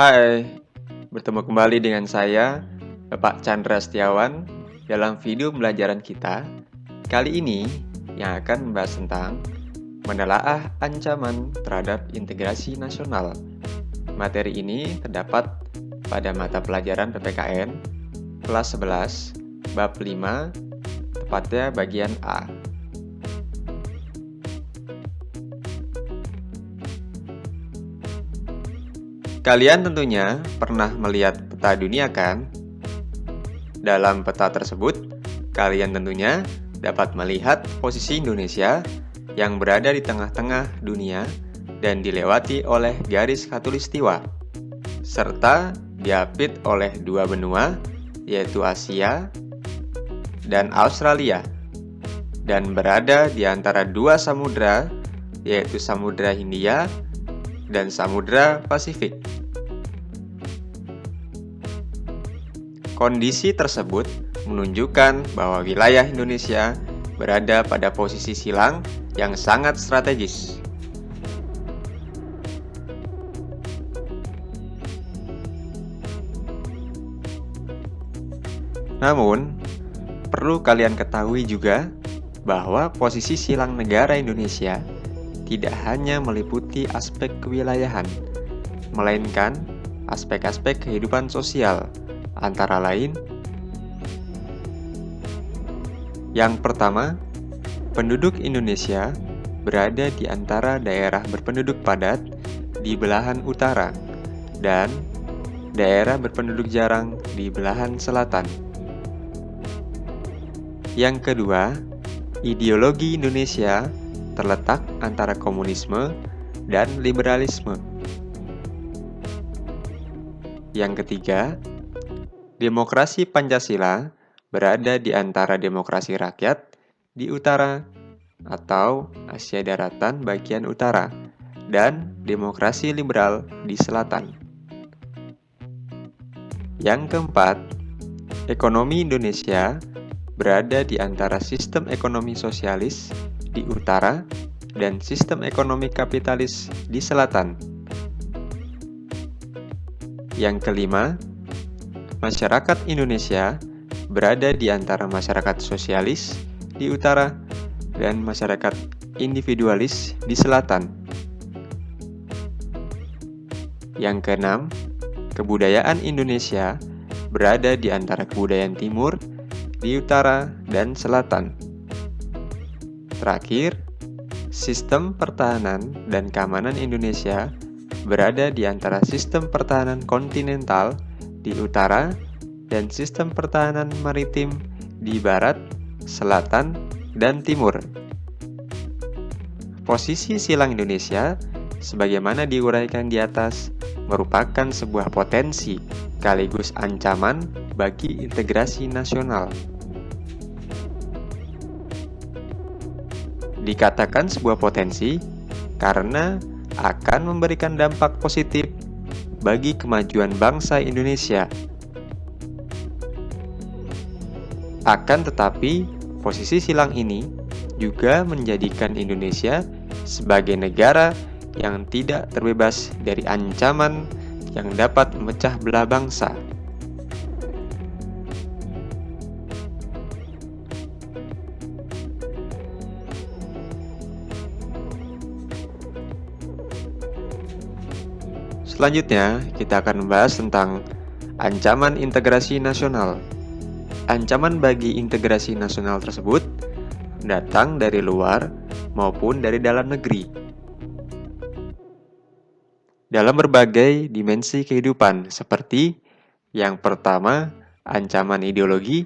Hai, bertemu kembali dengan saya, Bapak Chandra Setiawan, dalam video pembelajaran kita. Kali ini yang akan membahas tentang menelaah ancaman terhadap integrasi nasional. Materi ini terdapat pada mata pelajaran PPKN kelas 11, bab 5, tepatnya bagian A. Kalian tentunya pernah melihat peta dunia kan? Dalam peta tersebut, kalian tentunya dapat melihat posisi Indonesia yang berada di tengah-tengah dunia dan dilewati oleh garis khatulistiwa, serta diapit oleh dua benua, yaitu Asia dan Australia, dan berada di antara dua samudra, yaitu Samudra Hindia dan Samudra Pasifik. Kondisi tersebut menunjukkan bahwa wilayah Indonesia berada pada posisi silang yang sangat strategis. Namun, perlu kalian ketahui juga bahwa posisi silang negara Indonesia tidak hanya meliputi aspek kewilayahan, melainkan aspek-aspek kehidupan sosial, antara lain, yang pertama, penduduk Indonesia berada di antara daerah berpenduduk padat di belahan utara dan daerah berpenduduk jarang di belahan selatan. Yang kedua, ideologi Indonesia terletak antara komunisme dan liberalisme. Yang ketiga, demokrasi Pancasila berada di antara demokrasi rakyat di utara atau Asia Daratan bagian utara dan demokrasi liberal di selatan. Yang keempat, ekonomi Indonesia berada di antara sistem ekonomi sosialis di utara dan sistem ekonomi kapitalis di selatan. Yang kelima, masyarakat Indonesia berada di antara masyarakat sosialis di utara dan masyarakat individualis di selatan. Yang keenam, kebudayaan Indonesia berada di antara kebudayaan timur di utara dan selatan. Terakhir, sistem pertahanan dan keamanan Indonesia berada di antara sistem pertahanan kontinental di utara dan sistem pertahanan maritim di barat, selatan, dan timur. Posisi silang Indonesia, sebagaimana diuraikan di atas, merupakan sebuah potensi sekaligus ancaman bagi integrasi nasional. Dikatakan sebuah potensi karena akan memberikan dampak positif bagi kemajuan bangsa Indonesia. Akan tetapi, posisi silang ini juga menjadikan Indonesia sebagai negara yang tidak terbebas dari ancaman yang dapat memecah belah bangsa. Selanjutnya, kita akan membahas tentang ancaman integrasi nasional. Ancaman bagi integrasi nasional tersebut datang dari luar maupun dari dalam negeri. Dalam berbagai dimensi kehidupan seperti yang pertama, ancaman ideologi,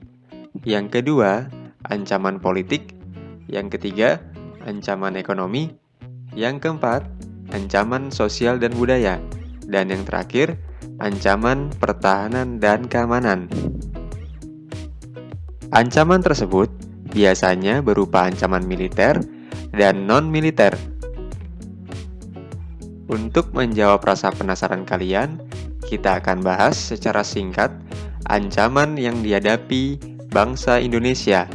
yang kedua, ancaman politik, yang ketiga, ancaman ekonomi, yang keempat, ancaman sosial dan budaya. Dan yang terakhir, ancaman pertahanan dan keamanan. Ancaman tersebut biasanya berupa ancaman militer dan non-militer. Untuk menjawab rasa penasaran kalian, kita akan bahas secara singkat ancaman yang dihadapi bangsa Indonesia.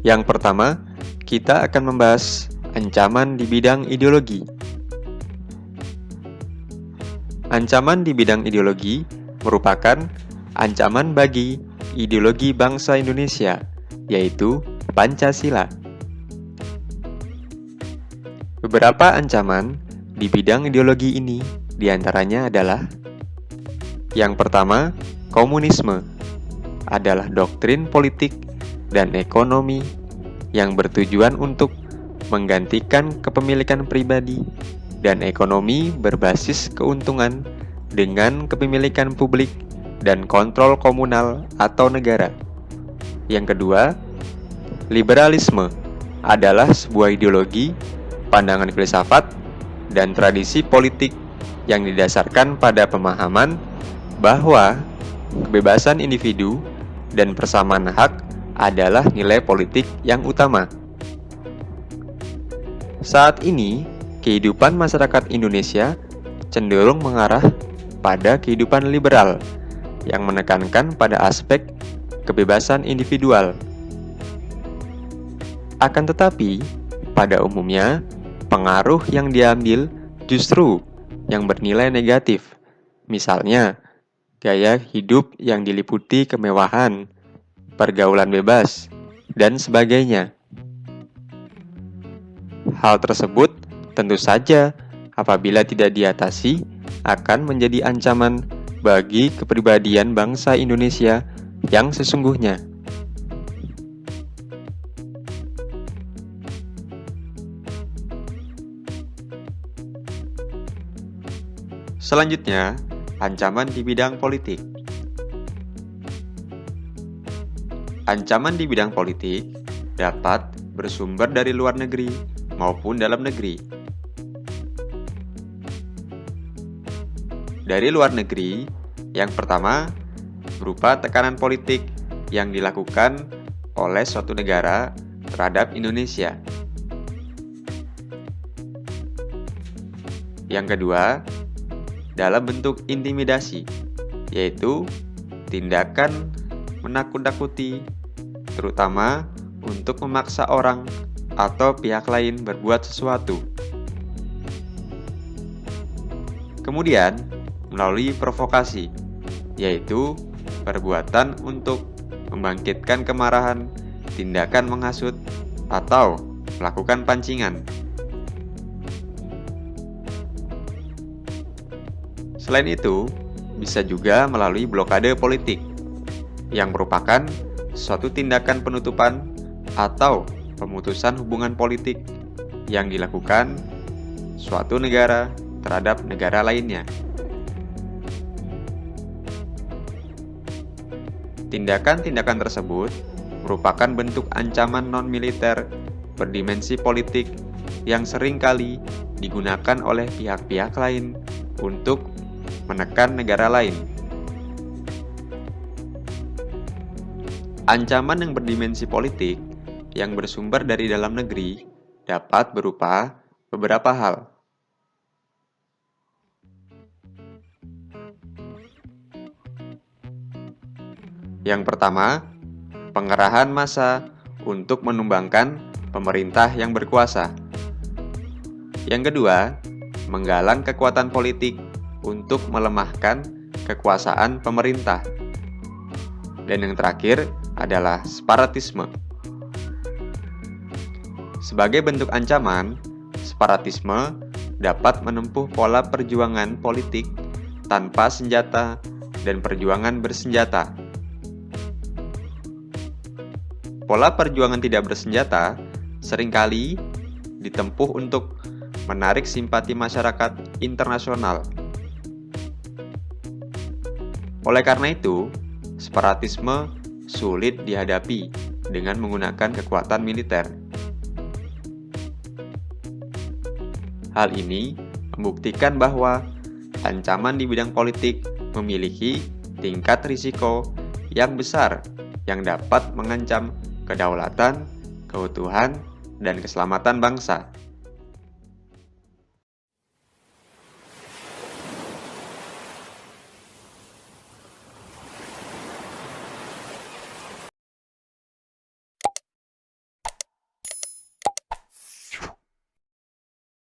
Yang pertama, kita akan membahas ancaman di bidang ideologi. Ancaman di bidang ideologi merupakan ancaman bagi ideologi bangsa Indonesia, yaitu Pancasila. Beberapa ancaman di bidang ideologi ini diantaranya adalah: yang pertama, komunisme adalah doktrin politik dan ekonomi yang bertujuan untuk menggantikan kepemilikan pribadi dan ekonomi berbasis keuntungan dengan kepemilikan publik dan kontrol komunal atau negara. Yang kedua, liberalisme adalah sebuah ideologi, pandangan filsafat, dan tradisi politik yang didasarkan pada pemahaman bahwa kebebasan individu dan persamaan hak adalah nilai politik yang utama. Saat ini, kehidupan masyarakat Indonesia cenderung mengarah pada kehidupan liberal yang menekankan pada aspek kebebasan individual. Akan tetapi, pada umumnya, pengaruh yang diambil justru yang bernilai negatif. Misalnya, gaya hidup yang diliputi kemewahan, pergaulan bebas, dan sebagainya. Hal tersebut tentu saja apabila tidak diatasi akan menjadi ancaman bagi kepribadian bangsa Indonesia yang sesungguhnya. Selanjutnya, ancaman di bidang politik. Ancaman di bidang politik dapat bersumber dari luar negeri maupun dalam negeri. Dari luar negeri, yang pertama berupa tekanan politik yang dilakukan oleh suatu negara terhadap Indonesia. Yang kedua, dalam bentuk intimidasi, yaitu tindakan menakut-nakuti, terutama untuk memaksa orang atau pihak lain berbuat sesuatu. Kemudian, melalui provokasi, yaitu perbuatan untuk membangkitkan kemarahan, tindakan menghasut, atau melakukan pancingan. Selain itu, bisa juga melalui blokade politik, yang merupakan suatu tindakan penutupan atau pemutusan hubungan politik yang dilakukan suatu negara terhadap negara lainnya. Tindakan-tindakan tersebut merupakan bentuk ancaman non-militer berdimensi politik yang seringkali digunakan oleh pihak-pihak lain untuk menekan negara lain. Ancaman yang berdimensi politik yang bersumber dari dalam negeri dapat berupa beberapa hal. Yang pertama, pengerahan massa untuk menumbangkan pemerintah yang berkuasa. Yang kedua, menggalang kekuatan politik untuk melemahkan kekuasaan pemerintah. Dan yang terakhir adalah separatisme. Sebagai bentuk ancaman, separatisme dapat menempuh pola perjuangan politik tanpa senjata dan perjuangan bersenjata. Pola perjuangan tidak bersenjata seringkali ditempuh untuk menarik simpati masyarakat internasional. Oleh karena itu, separatisme sulit dihadapi dengan menggunakan kekuatan militer. Hal ini membuktikan bahwa ancaman di bidang politik memiliki tingkat risiko yang besar yang dapat mengancam kedaulatan, keutuhan, dan keselamatan bangsa.